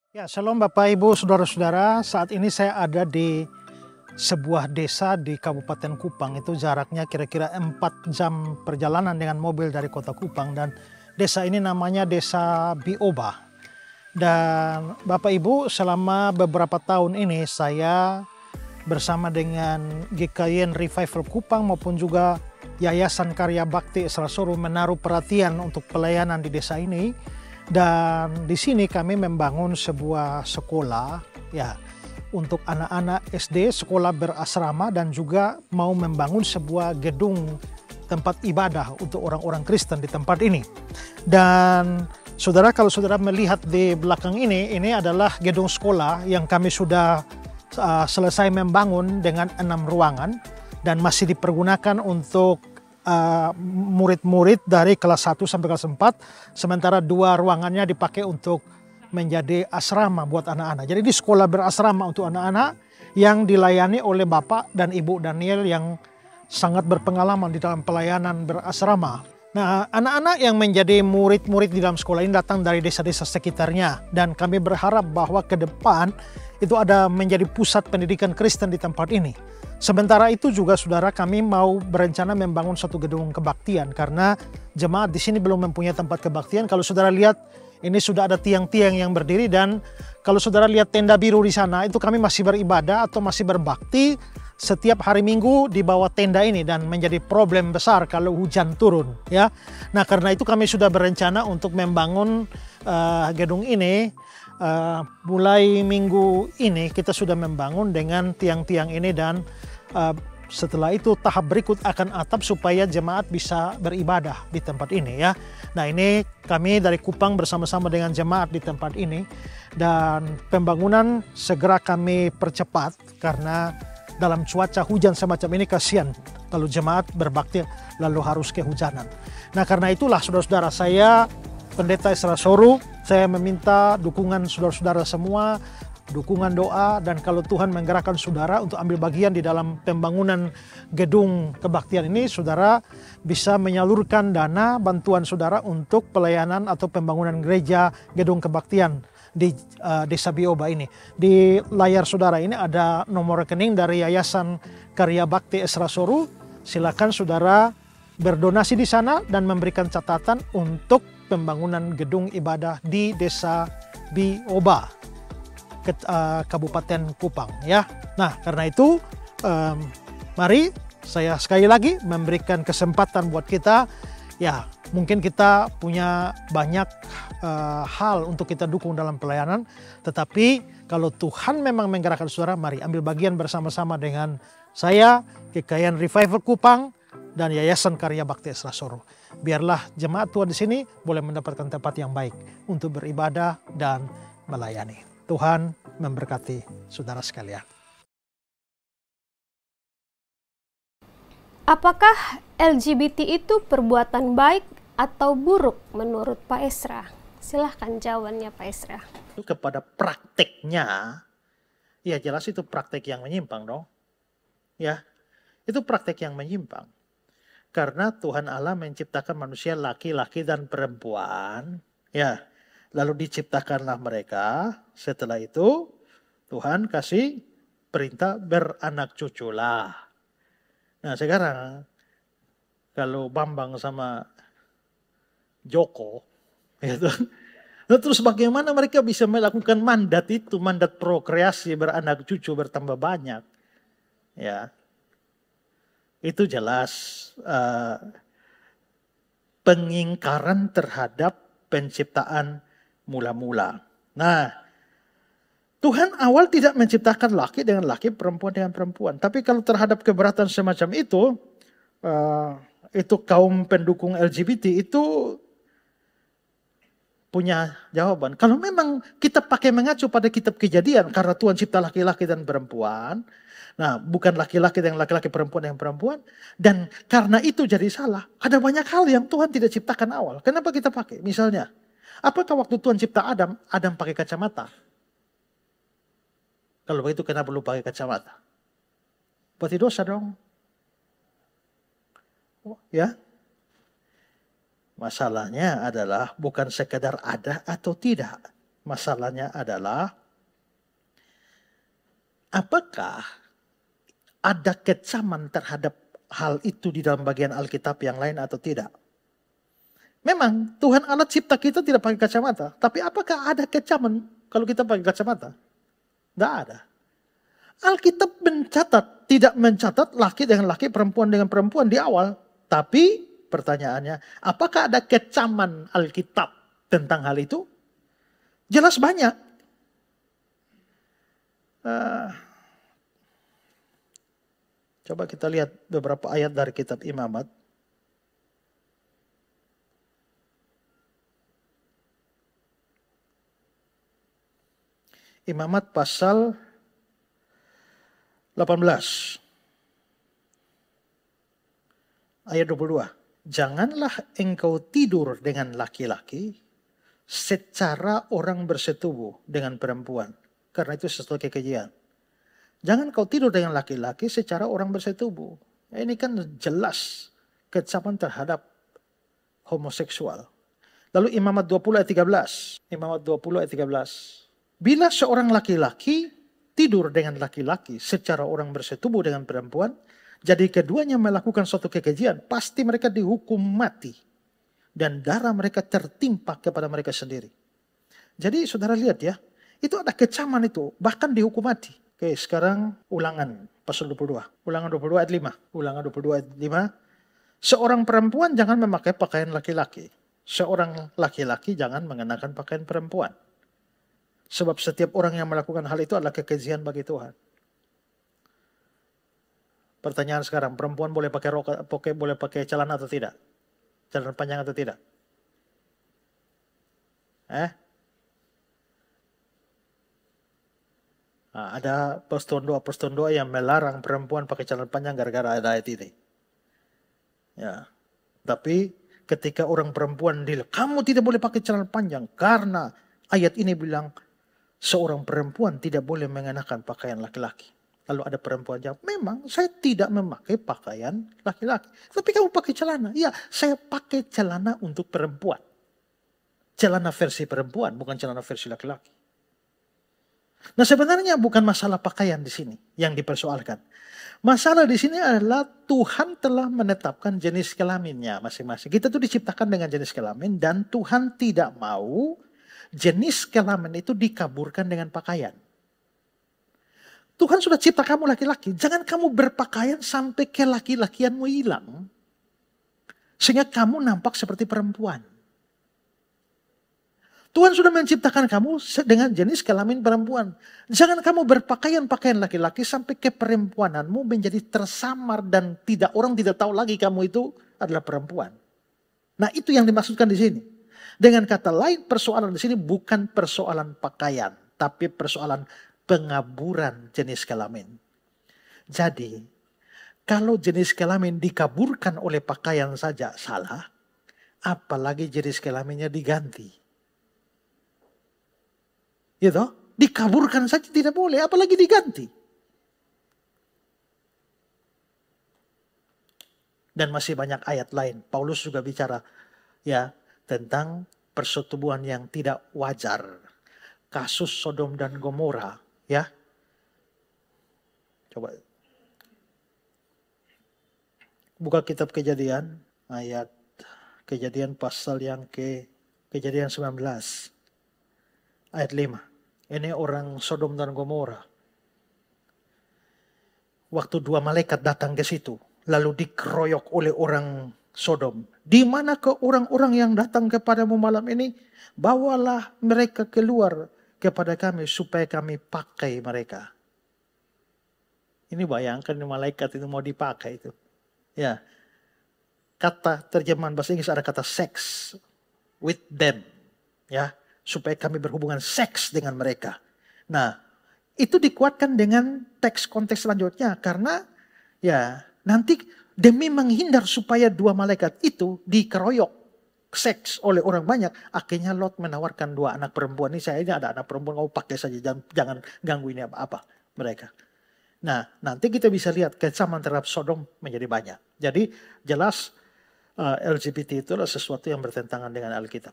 Ya, shalom Bapak Ibu, Saudara-saudara. Saat ini saya ada di sebuah desa di Kabupaten Kupang. Itu jaraknya kira-kira 4 jam perjalanan dengan mobil dari kota Kupang. Dan desa ini namanya Desa Bioba. Dan Bapak Ibu, selama beberapa tahun ini saya bersama dengan GKIN Revival Kupang maupun juga Yayasan Karya Bakti Esrasoro menaruh perhatian untuk pelayanan di desa ini. Dan di sini kami membangun sebuah sekolah ya untuk anak-anak SD, sekolah berasrama, dan juga mau membangun sebuah gedung tempat ibadah untuk orang-orang Kristen di tempat ini. Dan saudara, kalau saudara melihat di belakang ini adalah gedung sekolah yang kami sudah selesai membangun dengan 6 ruangan dan masih dipergunakan untuk murid-murid dari kelas 1 sampai kelas 4, sementara 2 ruangannya dipakai untuk menjadi asrama buat anak-anak. Jadi di sekolah berasrama untuk anak-anak yang dilayani oleh Bapak dan Ibu Daniel yang sangat berpengalaman di dalam pelayanan berasrama. Nah, anak-anak yang menjadi murid-murid di dalam sekolah ini datang dari desa-desa sekitarnya, dan kami berharap bahwa ke depan itu ada menjadi pusat pendidikan Kristen di tempat ini. Sementara itu juga saudara, kami mau berencana membangun satu gedung kebaktian karena jemaat di sini belum mempunyai tempat kebaktian. Kalau saudara lihat, ini sudah ada tiang-tiang yang berdiri, dan kalau saudara lihat tenda biru di sana, itu kami masih beribadah atau masih berbakti setiap hari Minggu di bawah tenda ini, dan menjadi problem besar kalau hujan turun ya. Nah, karena itu kami sudah berencana untuk membangun gedung ini. Mulai minggu ini kita sudah membangun dengan tiang-tiang ini, dan setelah itu tahap berikut akan atap supaya jemaat bisa beribadah di tempat ini ya. Nah, ini kami dari Kupang bersama-sama dengan jemaat di tempat ini, dan pembangunan segera kami percepat karena dalam cuaca hujan semacam ini kasihan kalau jemaat berbakti lalu harus kehujanan. Nah, karena itulah saudara-saudara, saya Pendeta Esrasoro, saya meminta dukungan saudara-saudara semua, dukungan doa, dan kalau Tuhan menggerakkan saudara untuk ambil bagian di dalam pembangunan gedung kebaktian ini, saudara bisa menyalurkan dana bantuan saudara untuk pelayanan atau pembangunan gereja gedung kebaktian di Desa Bioba ini. Di layar saudara ini ada nomor rekening dari Yayasan Karya Bakti Esrasoro. Silakan saudara berdonasi di sana dan memberikan catatan untuk pembangunan gedung ibadah di Desa Bioba, Kabupaten Kupang ya. Nah, karena itu mari saya sekali lagi memberikan kesempatan buat kita ya. Mungkin kita punya banyak hal untuk kita dukung dalam pelayanan, tetapi kalau Tuhan memang menggerakkan saudara, mari ambil bagian bersama-sama dengan saya, GKIN Revival Kupang, dan Yayasan Karya Bakti Esrasoro. Biarlah jemaat Tuhan di sini boleh mendapatkan tempat yang baik untuk beribadah dan melayani. Tuhan memberkati saudara sekalian. Apakah LGBT itu perbuatan baik atau buruk menurut Pak Esra? Silahkan jawabannya Pak Esra. Kepada prakteknya, ya jelas itu praktek yang menyimpang dong. Ya, itu praktek yang menyimpang. Karena Tuhan Allah menciptakan manusia laki-laki dan perempuan, ya. Lalu diciptakanlah mereka. Setelah itu Tuhan kasih perintah beranak cuculah. Nah, sekarang kalau Bambang sama Joko, gitu. Nah, terus bagaimana mereka bisa melakukan mandat itu, mandat prokreasi, beranak cucu bertambah banyak, ya. Itu jelas pengingkaran terhadap penciptaan mula-mula. Nah, Tuhan awal tidak menciptakan laki dengan laki, perempuan dengan perempuan. Tapi kalau terhadap keberatan semacam itu kaum pendukung LGBT itu punya jawaban. Kalau memang kita pakai mengacu pada kitab Kejadian, karena Tuhan cipta laki-laki dan perempuan, nah bukan laki-laki dengan laki-laki, perempuan dengan perempuan, dan karena itu jadi salah. Ada banyak hal yang Tuhan tidak ciptakan awal. Kenapa kita pakai? Misalnya, apakah waktu Tuhan cipta Adam, Adam pakai kacamata? Kalau begitu kenapa lu pakai kacamata? Berarti dosa dong. Ya. Masalahnya adalah bukan sekedar ada atau tidak. Masalahnya adalah apakah ada kecaman terhadap hal itu di dalam bagian Alkitab yang lain atau tidak? Memang Tuhan Allah cipta kita tidak pakai kacamata, tapi apakah ada kecaman kalau kita pakai kacamata? Tidak ada. Alkitab mencatat, tidak mencatat laki dengan laki, perempuan dengan perempuan di awal. Tapi pertanyaannya, apakah ada kecaman Alkitab tentang hal itu? Jelas banyak. Coba kita lihat beberapa ayat dari kitab Imamat. Imamat pasal 18. Ayat 22. Janganlah engkau tidur dengan laki-laki secara orang bersetubuh dengan perempuan. Karena itu sesuatu kekejian. Jangan kau tidur dengan laki-laki secara orang bersetubuh. Ini kan jelas kecaman terhadap homoseksual. Lalu Imamat 20 ayat 13. Imamat 20 ayat 13. Bila seorang laki-laki tidur dengan laki-laki secara orang bersetubuh dengan perempuan, jadi keduanya melakukan suatu kekejian, pasti mereka dihukum mati. Dan darah mereka tertimpa kepada mereka sendiri. Jadi saudara lihat ya, itu ada kecaman itu, bahkan dihukum mati. Oke, sekarang ulangan pasal 22. Ulangan 22 ayat 5. Ulangan 22 ayat 5. Seorang perempuan jangan memakai pakaian laki-laki. Seorang laki-laki jangan mengenakan pakaian perempuan. Sebab setiap orang yang melakukan hal itu adalah kekejian bagi Tuhan. Pertanyaan sekarang, perempuan boleh pakai rok, boleh pakai celana atau tidak? Celana panjang atau tidak? Nah, ada persetujuan doa yang melarang perempuan pakai celana panjang gara-gara ada ayat ini. Ya, tapi ketika orang perempuan bilang, kamu tidak boleh pakai celana panjang karena ayat ini bilang seorang perempuan tidak boleh mengenakan pakaian laki-laki. Lalu ada perempuan jawab, memang saya tidak memakai pakaian laki-laki. Tapi kamu pakai celana. Iya, saya pakai celana untuk perempuan. Celana versi perempuan, bukan celana versi laki-laki. Nah sebenarnya bukan masalah pakaian di sini yang dipersoalkan. Masalah di sini adalah Tuhan telah menetapkan jenis kelaminnya masing-masing. Kita tuh diciptakan dengan jenis kelamin dan Tuhan tidak mau jenis kelamin itu dikaburkan dengan pakaian. Tuhan sudah cipta kamu laki-laki. Jangan kamu berpakaian sampai kelaki-lakianmu hilang. Sehingga kamu nampak seperti perempuan. Tuhan sudah menciptakan kamu dengan jenis kelamin perempuan. Jangan kamu berpakaian-pakaian laki-laki sampai keperempuananmu menjadi tersamar dan orang tidak tahu lagi kamu itu adalah perempuan. Nah itu yang dimaksudkan di sini. Dengan kata lain, persoalan di sini bukan persoalan pakaian, tapi persoalan pengaburan jenis kelamin. Jadi, kalau jenis kelamin dikaburkan oleh pakaian saja salah, apalagi jenis kelaminnya diganti. Gitu? Dikaburkan saja tidak boleh, apalagi diganti. Dan masih banyak ayat lain. Paulus juga bicara ya tentang persetubuhan yang tidak wajar. Kasus Sodom dan Gomora, ya. Coba buka kitab Kejadian, ayat Kejadian pasal yang Kejadian 19 ayat 5. Ini orang Sodom dan Gomora. Waktu dua malaikat datang ke situ, lalu dikeroyok oleh orang Sodom. Di mana ke orang-orang yang datang kepadamu malam ini? Bawalah mereka keluar kepada kami supaya kami pakai mereka. Ini bayangkan malaikat itu mau dipakai itu. Ya. Kata terjemahan bahasa Inggris ada kata sex with them. Ya, supaya kami berhubungan seks dengan mereka. Nah, itu dikuatkan dengan teks konteks selanjutnya karena ya nanti demi menghindar supaya dua malaikat itu dikeroyok seks oleh orang banyak, akhirnya Lot menawarkan dua anak perempuan. Ini saya ini ada anak perempuan, kamu pakai saja, jangan ganggu ini apa-apa mereka. Nah, nanti kita bisa lihat kecaman terhadap Sodom menjadi banyak. Jadi jelas LGBT itu adalah sesuatu yang bertentangan dengan Alkitab.